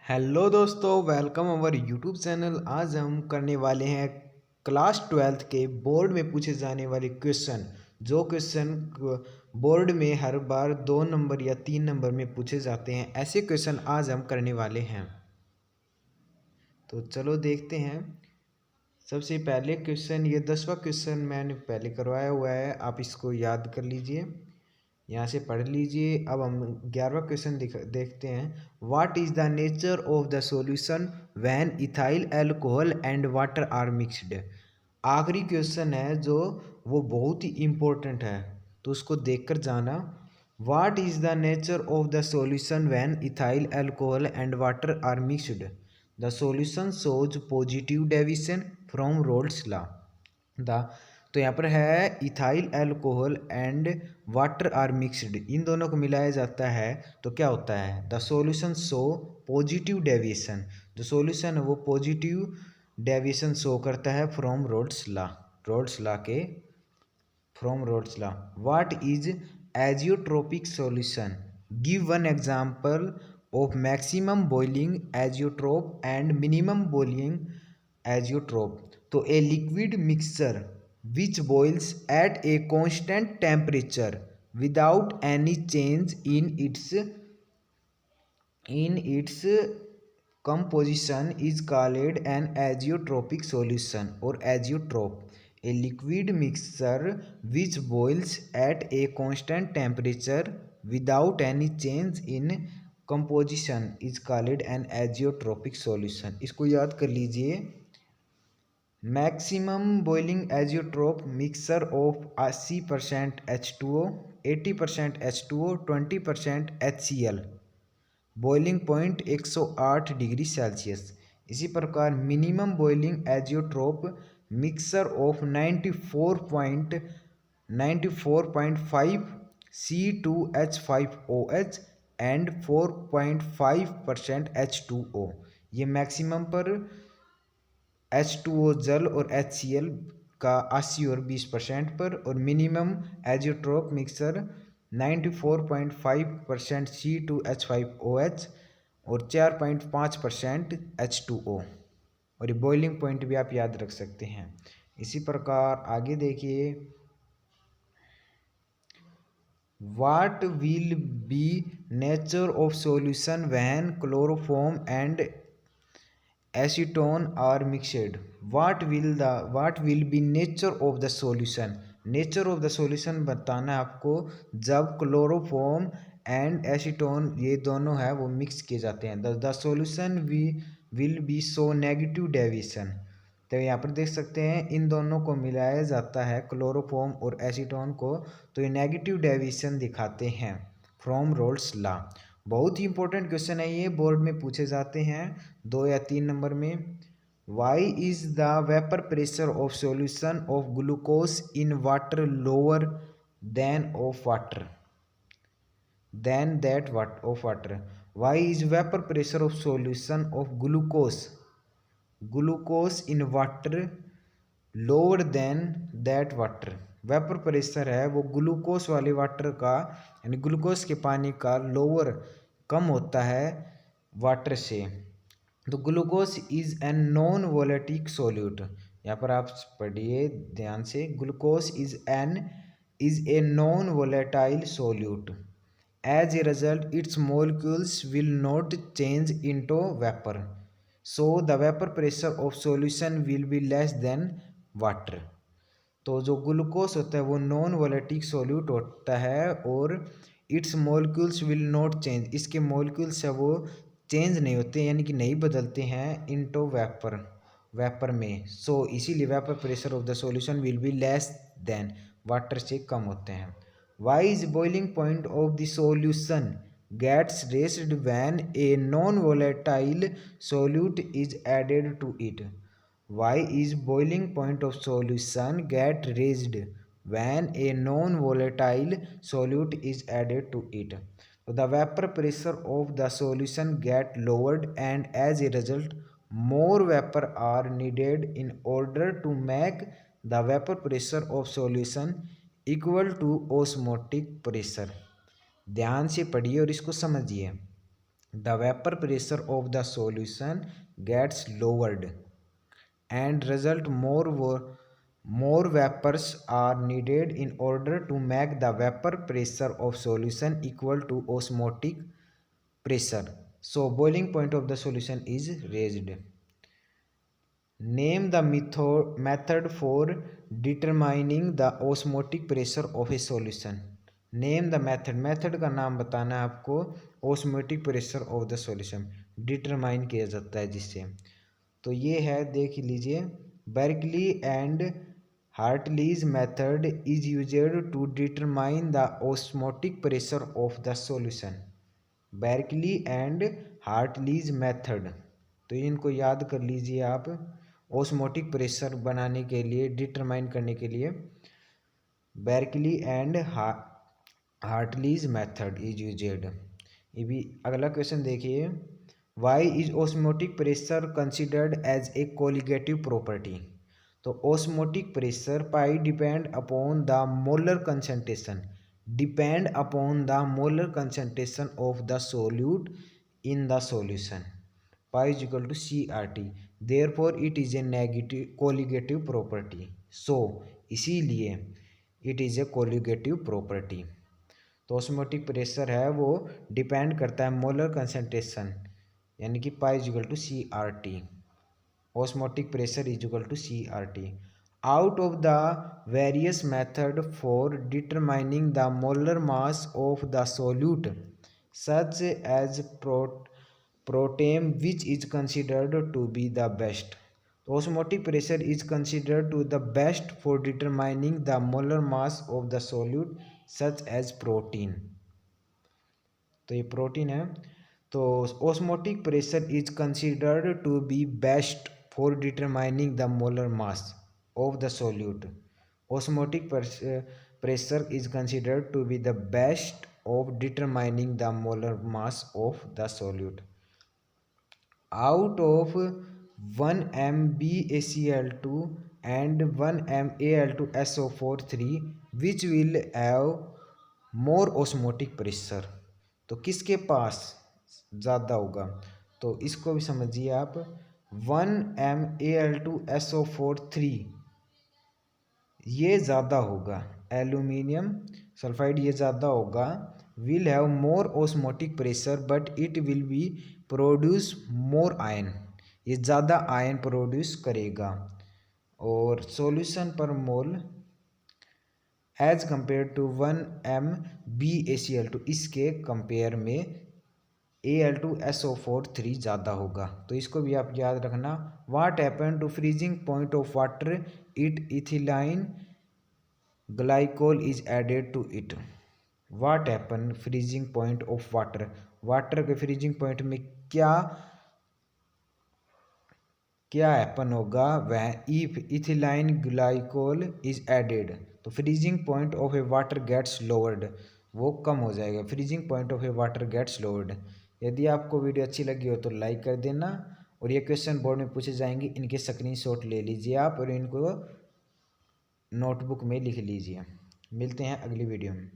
Hello दोस्तों, welcome our YouTube channel. आज हम करने वाले हैं क्लास 12th के बोर्ड में पूछे जाने वाले क्वेश्चन। जो क्वेश्चन बोर्ड में हर बार 2 नंबर या 3 नंबर में पूछे जाते हैं, ऐसे क्वेश्चन आज हम करने वाले हैं। तो चलो देखते हैं। सबसे पहले क्वेश्चन, ये 10वां क्वेश्चन मैंने पहले करवाया हुआ है, आप इसको याद कर लीजिए, यहाँ से पढ़ लीजिए। अब हम 11वां क्वेश्चन देखते हैं। What is the nature of the solution when ethyl alcohol and water are mixed. आखिरी क्वेश्चन है जो वो बहुत ही इम्पोर्टेंट है, तो उसको देखकर जाना। What is the nature of the solution when ethyl alcohol and water are mixed. The solution shows positive deviation from Raoult's law. The तो यहाँ पर है ethyl alcohol and water are mixed, इन दोनों को मिलाया जाता है तो क्या होता है। The solution show positive deviation, जो सॉल्यूशन है वो पॉजिटिव डेविएशन शो करता है from Raoult's law, Raoult's law के from Raoult's law. What is azeotropic solution, give one example of maximum boiling azeotrope and minimum boiling azeotrope. तो a liquid mixture which boils at a constant temperature without any change in its composition is called an azeotropic solution or azeotrope. A liquid mixture which boils at a constant temperature without any change in composition is called an azeotropic solution। इसको याद कर लीजिए। Maximum boiling azeotrope mixer of 80% H2O, 80% H2O, 20% HCl, boiling point 108 degree Celsius. इसी प्रकार minimum boiling azeotrope mixer of 94.5 C2H5OH and 4.5% H2O। ये maximum पर H2O जल और HCl का 80 और 20% पर, और मिनिमम एजियोट्रोप मिक्सर 94.5% C2H5OH और 4.5% H2O। और ये बॉइलिंग पॉइंट भी आप याद रख सकते हैं। इसी प्रकार आगे देखिए। What will be nature of solution when chloroform and acetone are mixed। what will be nature of the solution। Nature of the solution बताना है आपको जब क्लोरोफॉर्म एंड एसीटोन ये दोनों है वो मिक्स किए जाते हैं। The solution will B so negative deviation. तो यहाँ पर देख सकते हैं इन दोनों को मिलाया जाता है, क्लोरोफॉर्म और एसीटोन को, तो ये नेगेटिव डेविएशन दिखाते हैं फ्रॉम रोल्स लॉ। बहुत ही इंपॉर्टेंट क्वेश्चन है ये, बोर्ड में पूछे जाते हैं 2 या 3 नंबर में। Why is the vapour pressure of solution of glucose in water lower than of water than that of water. Why is vapour pressure of solution of glucose in water lower than that water. Vapour pressure है वो glucose वाले water का, यानी glucose के पानी का lower कम होता है वाटर से। तो glucose is an non volatile solute. यहाँ पर आप पढ़िए ध्यान से। Glucose is a non volatile solute. As a result its molecules will not change into vapour, so the vapour pressure of solution will be less than water. तो जो glucose होता है वो नॉन वोलेटिक सोल्यूट होता है और it's molecules will not change, इसके molecules है वो चेंज नहीं होते, यानी कि नहीं बदलते हैं इनटू वेपर में। सो इसीलिए vapour pressure of the solution will be less than, water से कम होते हैं। Why is boiling point of the solution gets raised when a non volatile solute is added to it. Why is boiling point of solution get raised when a non-volatile solute is added to it? So the vapor pressure of the solution get lowered, and as a result more vapor are needed in order to make the vapor pressure of solution equal to osmotic pressure। ध्यान से पढ़िए और इसको समझिए। the vapor pressure of the solution gets lowered and result more vapors are needed in order to make the vapor pressure of solution equal to osmotic pressure. So boiling point of the solution is raised. Name the method for determining the osmotic pressure of a solution. Name the method का नाम बताना है आपको osmotic pressure of the solution determine किया जाता है जिससे। तो ये है, देख लीजिए, Berkeley and Hartley's method is used to determine the osmotic pressure of the solution. Berkeley and Hartley's method, तो इनको याद कर लीजिए आप। ऑस्मोटिक प्रेशर बनाने के लिए, डिटरमाइन करने के लिए Berkeley and Hartley's method is used. ये भी अगला क्वेश्चन देखिए, why is osmotic pressure considered as a colligative property. तो osmotic pressure pi depend upon the molar concentration, depend upon the molar concentration of the solute in the solution. Pi is equal to CRT, therefore it is a negative colligative property. So इसीलिए it is a colligative property. तो osmotic pressure है वो depend करता है molar concentration, यानी कि pi is equal to CRT। Osmotic pressure is equal to CRT। Out of the various method for determining the molar mass of the solute such as protein which is considered to be the best. Osmotic pressure is considered to the best for determining the molar mass of the solute such as protein। तो ये protein है। तो osmotic pressure is considered to be best for determining the molar mass of the solute। Osmotic pressure is considered to be the best of determining the molar mass of the solute। Out of 1 MbAcl2 and 1 MAl2SO4 which will have more osmotic pressure। तो किसके पास ज़्यादा होगा, तो इसको भी समझिए आप। 1 MAl2SO4 ये ज़्यादा होगा, एल्यूमिनियम सल्फाइड ये ज़्यादा होगा। Will have more osmotic pressure but it will be produce more ion, ये ज़्यादा आयन प्रोड्यूस करेगा। और सॉल्यूशन पर मोल एज कंपेयर टू 1 MbAcl2, इसके कंपेयर में Al2SO4 ज़्यादा होगा। तो इसको भी आप याद रखना। What happen to freezing point of water, it ethylene glycol is added to it. What happen freezing point of water, water के फ्रीजिंग पॉइंट में क्या हैपन होगा, वह if ethylene glycol is added. तो freezing point of a water gets lowered, वो कम हो जाएगा। Freezing point of a water gets lowered. यदि आपको वीडियो अच्छी लगी हो तो लाइक कर देना, और ये क्वेश्चन बोर्ड में पूछे जाएंगे, इनके स्क्रीनशॉट ले लीजिए आप और इनको नोटबुक में लिख लीजिए। मिलते हैं अगली वीडियो में।